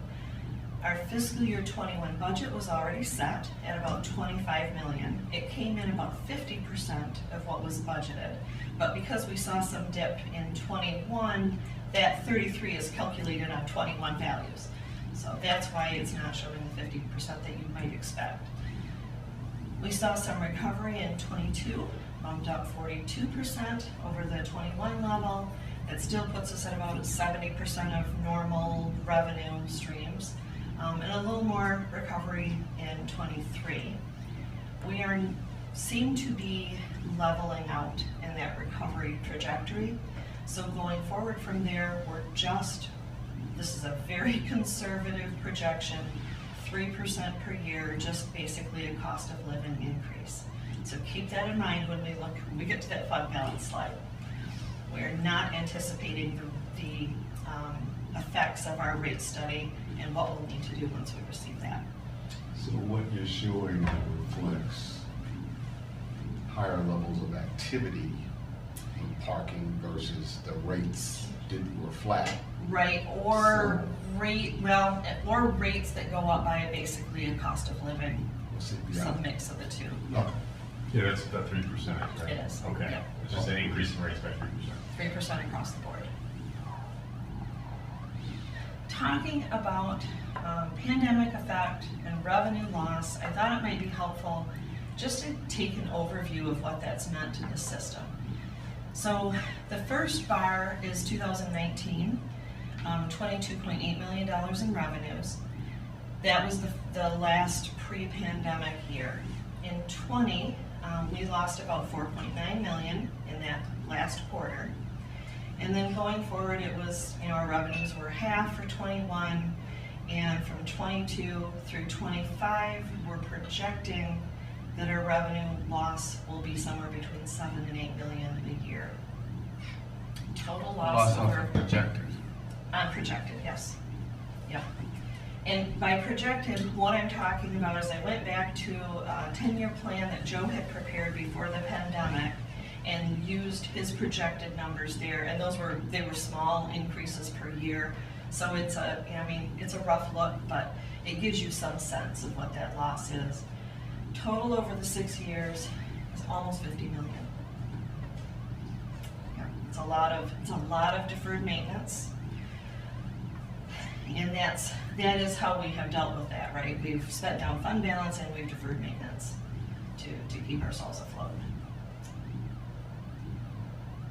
Our fiscal year 21 budget was already set at about 25 million. It came in about 50% of what was budgeted, but because we saw some dip in 21, that 33 is calculated on 21 values. So that's why it's not showing the 50% that you might expect. We saw some recovery in 22, bumped up 42% over the 21 level. That still puts us at about 70% of normal revenue streams, and a little more recovery in 23. We seem to be leveling out in that recovery trajectory. So going forward from there, this is a very conservative projection, 3% per year, just basically a cost of living increase. So keep that in mind when we get to that fund balance slide. We're not anticipating the effects of our rate study and what we'll need to do once we receive that. So what you're showing reflects higher levels of activity in parking versus the rates were flat. Right, or rates that go up by basically a cost of living, some mix of the two. Okay. Yeah, that's about 3%, right? It is. Okay. Yep. It's just an increase in rates by 3%. 3% across the board. Talking about pandemic effect and revenue loss, I thought it might be helpful just to take an overview of what that's meant to the system. So the first bar is 2019, $22.8 million in revenues. That was the last pre-pandemic year. In 20, we lost about 4.9 million in that last quarter. And then going forward, it was, our revenues were half for 21, and from 22 through 25, we're projecting that our revenue loss will be somewhere between 7 and 8 million a year. Total loss Loss over of projectors. unprojected, yes. Yep. And by projected, what I'm talking about is I went back to a 10-year plan that Joe had prepared before the pandemic and used his projected numbers there, and they were small increases per year. So it's it's a rough look, but it gives you some sense of what that loss is. Total over the 6 years is almost 50 million. Yeah, it's a lot of deferred maintenance. And that is how we have dealt with that, right? We've spent down fund balance and we've deferred maintenance to keep ourselves afloat.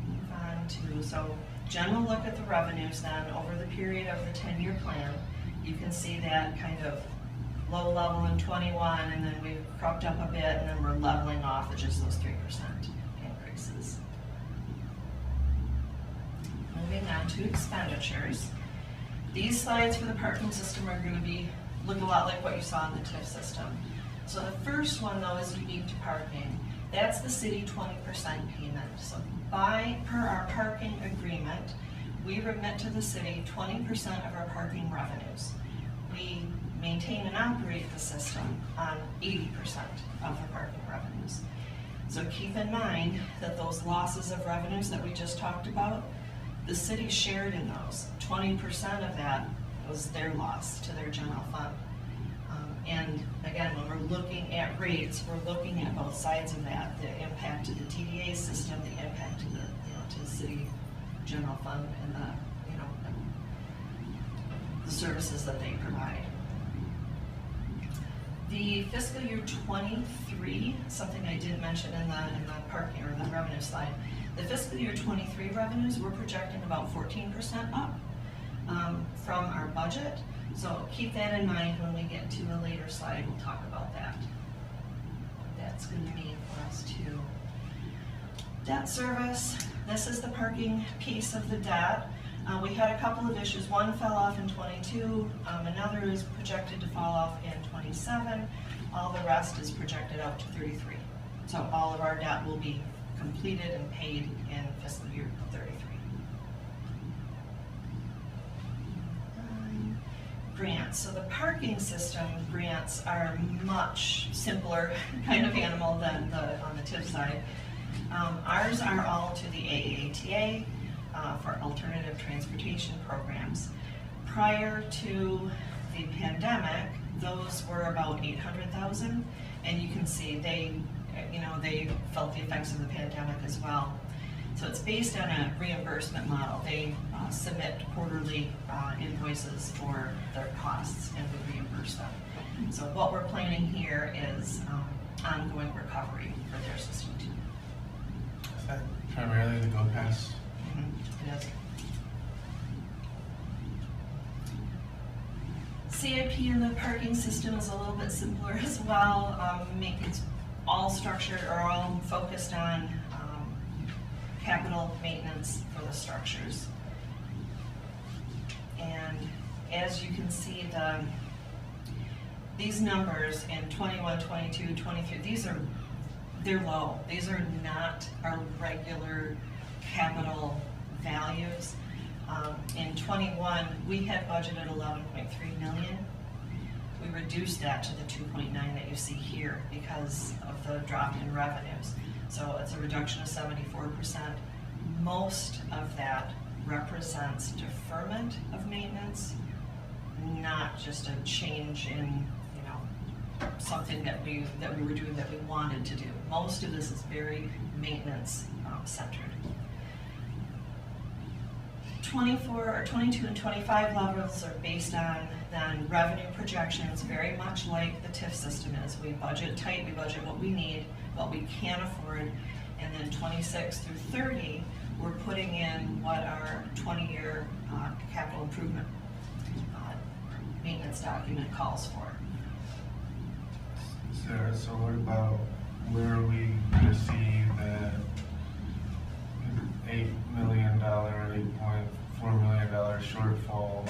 Move on to, so general look at the revenues then over the period of the 10-year plan. You can see that kind of low level in 21, and then we've cropped up a bit, and then we're leveling off at just those 3% increases. Moving on to expenditures. These slides for the parking system are going to look a lot like what you saw in the TIF system. So the first one, though, is unique to parking. That's the city 20% payment. So per our parking agreement, we remit to the city 20% of our parking revenues. We maintain and operate the system on 80% of the parking revenues. So keep in mind that those losses of revenues that we just talked about, the city shared in those. 20% of that was their loss to their general fund. And again, when we're looking at rates, we're looking at both sides of that, the impact to the DDA system, the impact to the city general fund, and the services that they provide. The fiscal year 23, something I did mention in the parking or the revenue slide, the fiscal year 23 revenues, we're projecting about 14% up from our budget. So keep that in mind when we get to a later slide, we'll talk about that. What that's going to mean for us too. Debt service, this is the parking piece of the debt. We had a couple of issues. One fell off in 22, another is projected to fall off in 27. All the rest is projected out to 33. So all of our debt will be completed and paid in fiscal year 33. Grants. So the parking system grants are much simpler kind of animal than on the TIF side. Ours are all to the AATA for alternative transportation programs. Prior to the pandemic, those were about 800,000, and you can see they felt the effects of the pandemic as well. So it's based on a reimbursement model. They submit quarterly invoices for their costs, and we reimburse them. So what we're planning here is ongoing recovery for their system too. Is that primarily the Go Pass? Mm-hmm. It is. CIP in the parking system is a little bit simpler as well. It's all structured or all focused on capital maintenance for the structures. And as you can see, these numbers in 21, 22, 23, they're low. These are not our regular capital values. In 21, we had budgeted 11.3 million. We reduced that to the 2.9 that you see here because of the drop in revenues. So it's a reduction of 74%. Most of that represents deferment of maintenance, not just a change in something that we were doing that we wanted to do. Most of this is very maintenance centered. 24 or 22 and 25 levels are based on then revenue projections, very much like the TIF system is. We budget tight, we budget what we need, what we can afford, and then 26 through 30, we're putting in what our 20-year capital improvement maintenance document calls for. Sarah, so what about where are we going to see the $8 million, $8.4 million shortfall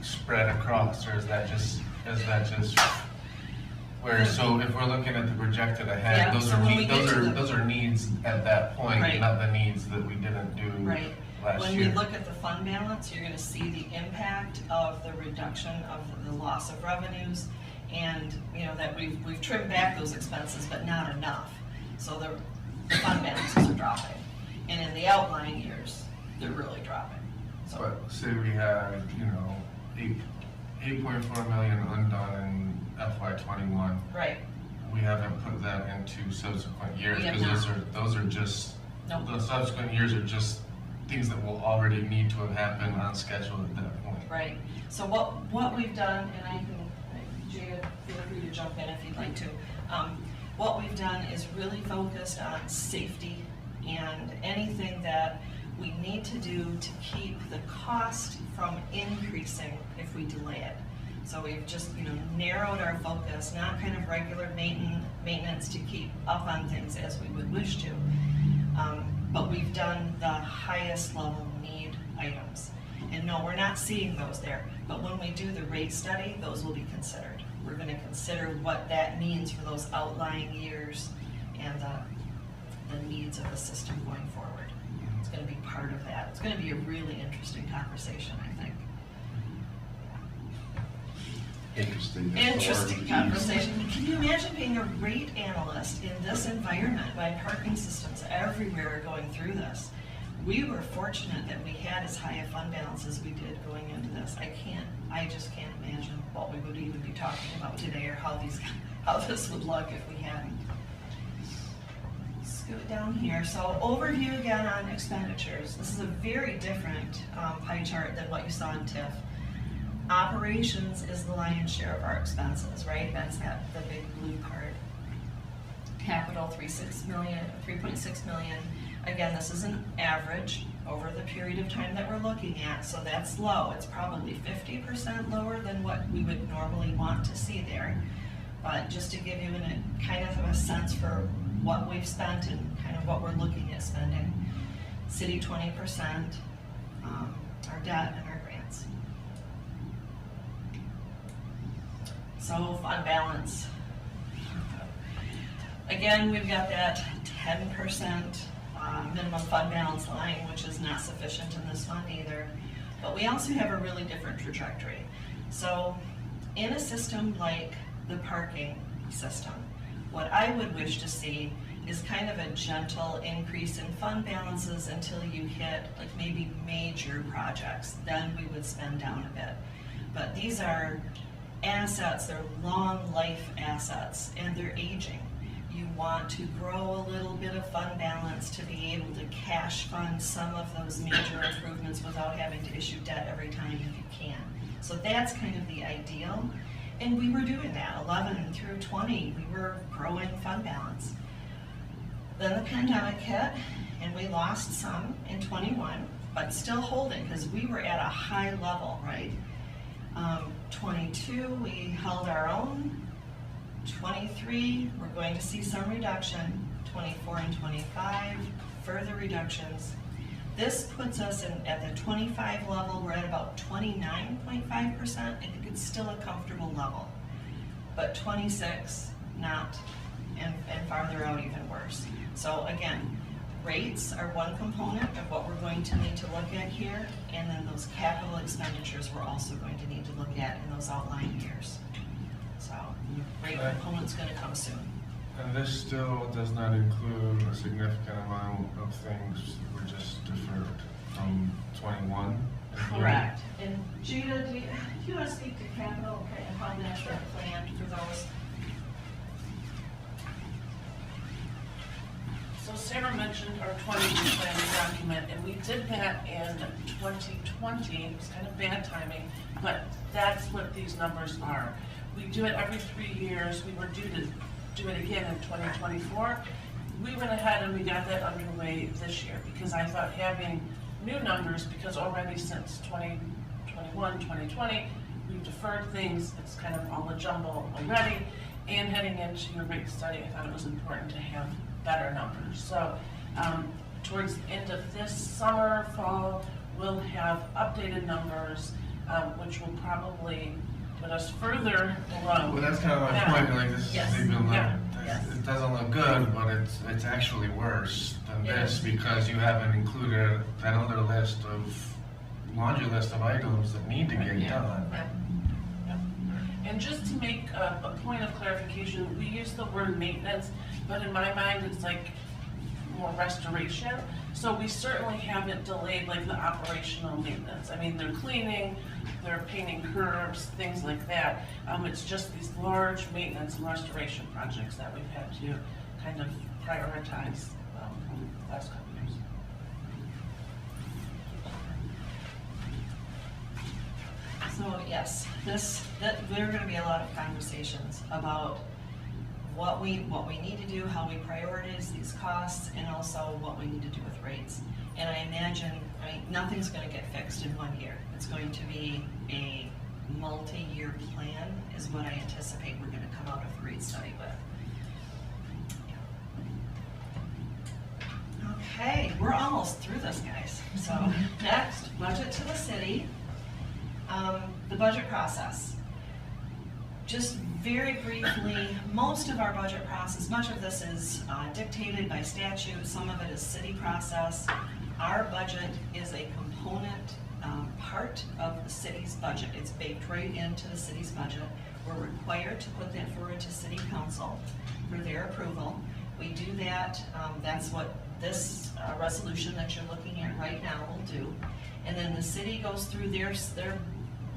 spread across, or is that just Where, so if we're looking at the projected Yeah, ahead, those so are when we need, get those to are, the- those are needs at that point, Right. not the needs that we didn't do Right. last When year. we look at the fund balance, you're gonna see the impact of the reduction of the loss of revenues, and, you know, that we've trimmed back those expenses, but not enough. So the fund balances are dropping, and in the outlying years, they're really dropping. So, But say we had, you know, 8.4 million undone in FY '21. right, We haven't put that into subsequent years, We have because not. those are just, Nope. the subsequent years are just things that will already need to have happened on schedule at that point. right. So what we've done, and I can, Jada, feel free to jump in if you'd like to. What we've done is really focused on safety and anything that we need to do to keep the cost from increasing if we delay it. So we've just, you know, narrowed our focus, not kind of regular maintenance to keep up on things as we would wish to. But we've done the highest level need items. And no, we're not seeing those there, but when we do the rate study, those will be considered. We're gonna consider what that means for those outlying years and the needs of the system going forward. It's gonna be part of that. It's gonna be a really interesting conversation, I think. Interesting. Interesting conversation. Can you imagine being a rate analyst in this environment by parking systems everywhere are going through this? We were fortunate that we had as high a fund balance as we did going into this. I just can't imagine what we would even be talking about today or how this would look if we hadn't. Scoot down here. So overview again on expenditures. This is a very different pie chart than what you saw in TIF. Operations is the lion's share of our expenses, right? That's the big blue part. Capital, 3.6 million. Again, this is an average over the period of time that we're looking at, so that's low. It's probably 50% lower than what we would normally want to see there. But just to give you a kind of a sense for what we've spent and kind of what we're looking at spending. City 20%, our debt and our grants. So fund balance. Again, we've got that 10% minimum fund balance line, which is not sufficient in this fund either. But we also have a really different trajectory. So in a system like the parking system, what I would wish to see is kind of a gentle increase in fund balances until you hit like maybe major projects. Then we would spend down a bit. But these are assets, they're long life assets, and they're aging. You want to grow a little bit of fund balance to be able to cash fund some of those major improvements without having to issue debt every time if you can. So that's kind of the ideal. And we were doing that, 11 through 20, we were growing fund balance. Then the pandemic hit, and we lost some in 21, but still holding, because we were at a high level, right? 22, we held our own. 23, we're going to see some reduction. 24 and 25, further reductions. This puts us at the 25 level, we're at about 29.5%. I think it's still a comfortable level. But 26, not, and farther out even worse. So again, rates are one component of what we're going to need to look at here, and then those capital expenditures we're also going to need to look at in those outlying years. So rate component's going to come soon. And this still does not include a significant amount of things that were just deferred from 21. Correct. And Jada, do you want to speak to capital and how that's planned for those? So Sarah mentioned our 20-year planning document, and we did that in 2020. It was kind of bad timing, but that's what these numbers are. We do it every 3 years. We were due to do it again in 2024. We went ahead and we got that underway this year because I thought having new numbers, because already since 2021, 2020, we've deferred things. It's kind of all a jumble already. And heading into your rate study, I thought it was important to have better numbers. So towards the end of this summer, fall, we'll have updated numbers, which will probably put us further along. Well, that's kind of my Yeah. point, like, this Yes. is even like, Yeah. Yes. it doesn't look good, but it's actually worse than this, Yes. because you haven't included that other list of, laundry list of items that need to get done. And just to make a point of clarification, we use the word maintenance, but in my mind, it's like more restoration. So we certainly haven't delayed like the operational maintenance. I mean, they're cleaning, they're painting curbs, things like that. It's just these large maintenance and restoration projects that we've had to kind of prioritize the last couple of years. So yes, there are going to be a lot of conversations about what we need to do, how we prioritize these costs, and also what we need to do with rates. And I imagine, nothing's going to get fixed in 1 year. It's going to be a multi-year plan, is what I anticipate we're going to come out of the rate study with. Okay, we're almost through this, guys. So next, budget to the city. The budget process. Just very briefly, most of our budget process, much of this is dictated by statute, some of it is city process. Our budget is a component part of the city's budget. It's baked right into the city's budget. We're required to put that forward to city council for their approval. We do that, that's what this resolution that you're looking at right now will do. And then the city goes through their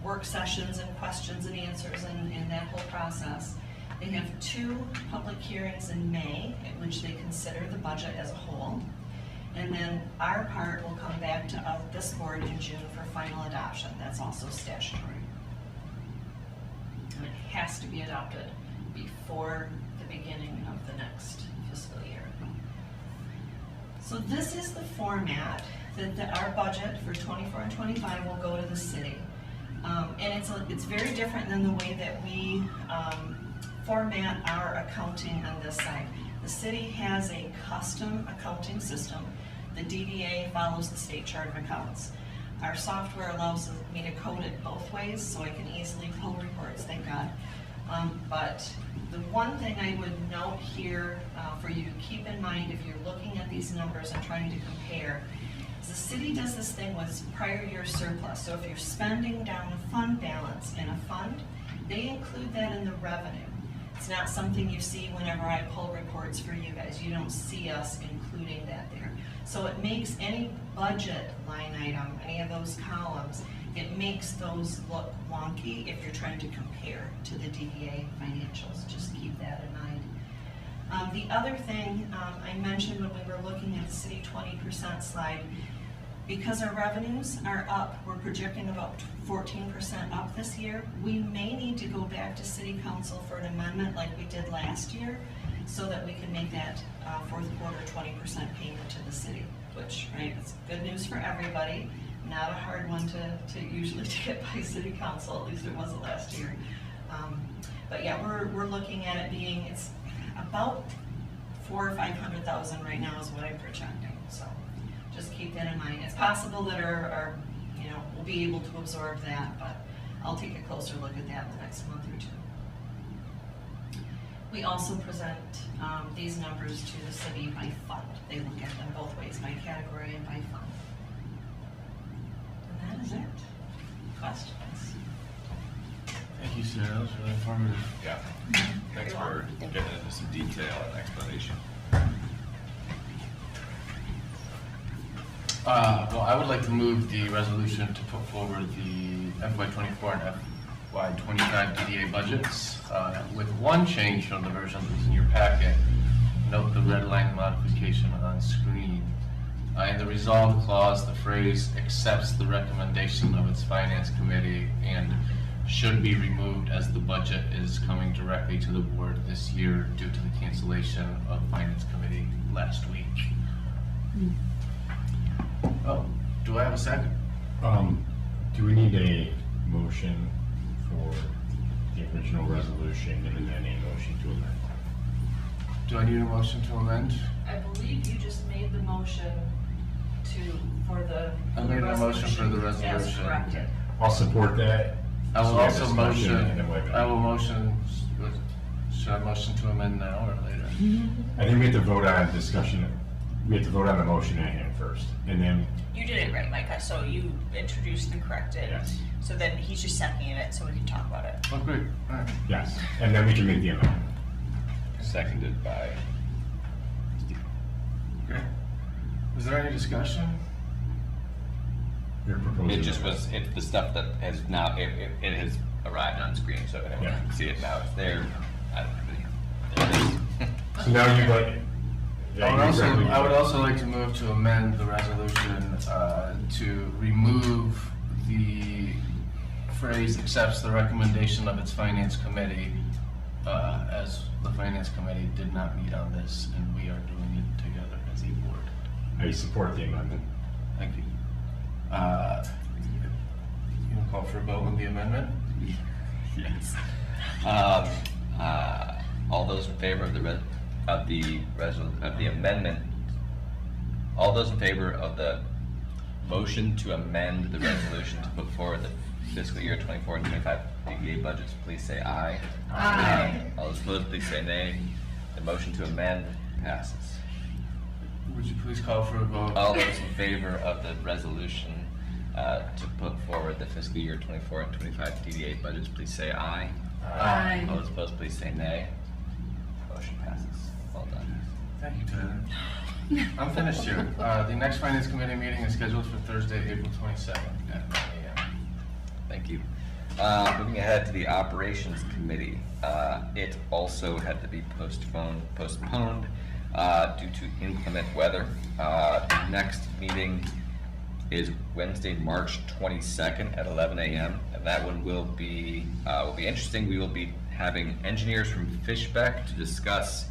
work sessions and questions and answers and that whole process. They have 2 public hearings in May at which they consider the budget as a whole. And then our part will come back to this board in June for final adoption. That's also statutory. And it has to be adopted before the beginning of the next fiscal year. So this is the format that our budget for 24 and 25 will go to the city. And it's very different than the way that we format our accounting on this side. The city has a custom accounting system. The DDA follows the state chart of accounts. Our software allows me to code it both ways, so I can easily pull reports, thank God. But the one thing I would note here for you to keep in mind if you're looking at these numbers and trying to compare, the city does this thing with prior year surplus. So if you're spending down a fund balance in a fund, they include that in the revenue. It's not something you see whenever I pull reports for you guys. You don't see us including that there. So it makes any budget line item, any of those columns, it makes those look wonky if you're trying to compare to the DDA financials. Just keep that in mind. The other thing I mentioned when we were looking at the city 20% slide, because our revenues are up, we're projecting about 14% up this year, we may need to go back to city council for an amendment like we did last year so that we can make that fourth quarter 20% payment to the city, which, right, it's good news for everybody, not a hard one to usually to get by city council, at least it wasn't last year. But yeah, we're looking at it being, it's about 400,000 or 500,000 right now is what I'm projecting. So just keep that in mind. It's possible that our we'll be able to absorb that, but I'll take a closer look at that in the next month or two. We also present these numbers to the city by fund. They look at them both ways, by category and by fund. And that is it. Questions? Thank you, Sarah, that was really informative. Yeah, thanks for getting into some detail and explanation. Well, I would like to move the resolution to put forward the FY24 and FY25 DDA budgets with one change from the version that's in your packet. Note the red line modification on screen. In the resolve clause, the phrase accepts the recommendation of its finance committee and should be removed as the budget is coming directly to the board this year due to the cancellation of finance committee last week. Oh, do I have a second? Do we need a motion for the original resolution and then a motion to amend? Do I need a motion to amend? I believe you just made the motion for the I made a motion for the as resolution. corrected. I'll support that. I will So we have also discussion motion, and then wait a minute. I will motion, should I motion to amend now or later? I think we have to vote on discussion, we have to vote on the motion at hand first, and then, You did it right, Micah, so you introduced and corrected. Yes. So then he's just seconding it so we can talk about it. Oh, great, all right. yes, and then we can make the amendment. Seconded by Steve. Okay. Is there any discussion? You're proposing. It just was, it's the stuff that has now, it has arrived on screen, so anyone Yeah. can see it now, it's there. I don't really, there it is. So now you'd like. I would also like to move to amend the resolution to remove the phrase accepts the recommendation of its finance committee, as the finance committee did not meet on this and we are doing it together as a board. I support the amendment. Thank you. You want to call for a vote on the amendment? Yes. All those in favor of the amendment, all those in favor of the motion to amend the resolution to put forward the fiscal year 24 and 25 DDA budgets, please say aye. Aye. All those opposed, please say nay. The motion to amend passes. Would you please call for a vote? All those in favor of the resolution to put forward the fiscal year 24 and 25 DDA budgets, please say aye. Aye. All those opposed, please say nay. Motion passes. Well done. Thank you, Tyler. I'm finished here. The next finance committee meeting is scheduled for Thursday, April 27th at 9 a.m. Thank you. Moving ahead to the operations committee, it also had to be postponed due to inclement weather. Next meeting is Wednesday, March 22nd at 11 a.m. and that one will be interesting. We will be having engineers from Fishbeck to discuss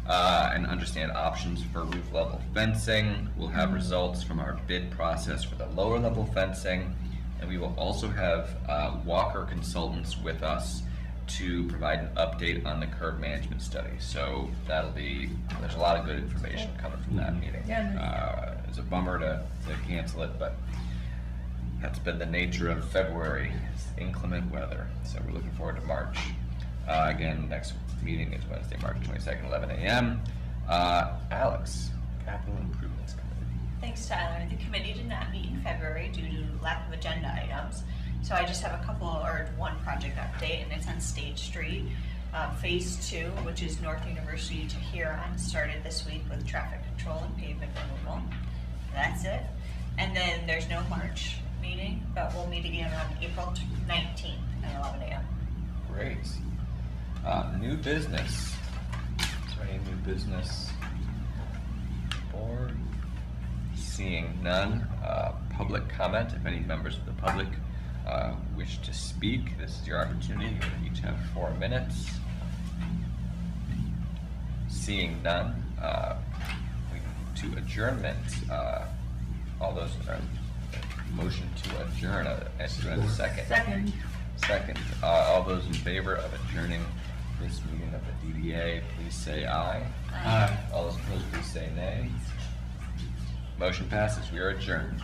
and understand options for roof level fencing. We'll have results from our bid process for the lower level fencing, and we will also have Walker Consultants with us to provide an update on the curb management study. So there's a lot of good information coming from that meeting. It's a bummer to cancel it, but that's been the nature of February, is inclement weather. So we're looking forward to March. Again, next meeting is Wednesday, March 22nd, 11 a.m. Alex, Capital Improvements Committee. Thanks, Tyler. The committee did not meet in February due to lack of agenda items. So I just have one project update, and it's on State Street. Phase 2, which is North University to Huron, started this week with traffic control and pavement removal. That's it. And then there's no March meeting, but we'll meet again on April 19th at 11 a.m. Great. New business. Is there any new business? Board? Seeing none. Public comment. If any members of the public wish to speak, this is your opportunity. You each have 4 minutes. Seeing none. To adjournment. All those motion to adjourn. Second. Second. All those in favor of adjourning this meeting of the DDA, please say aye. Aye. All those opposed, please say nay. Motion passes. We are adjourned.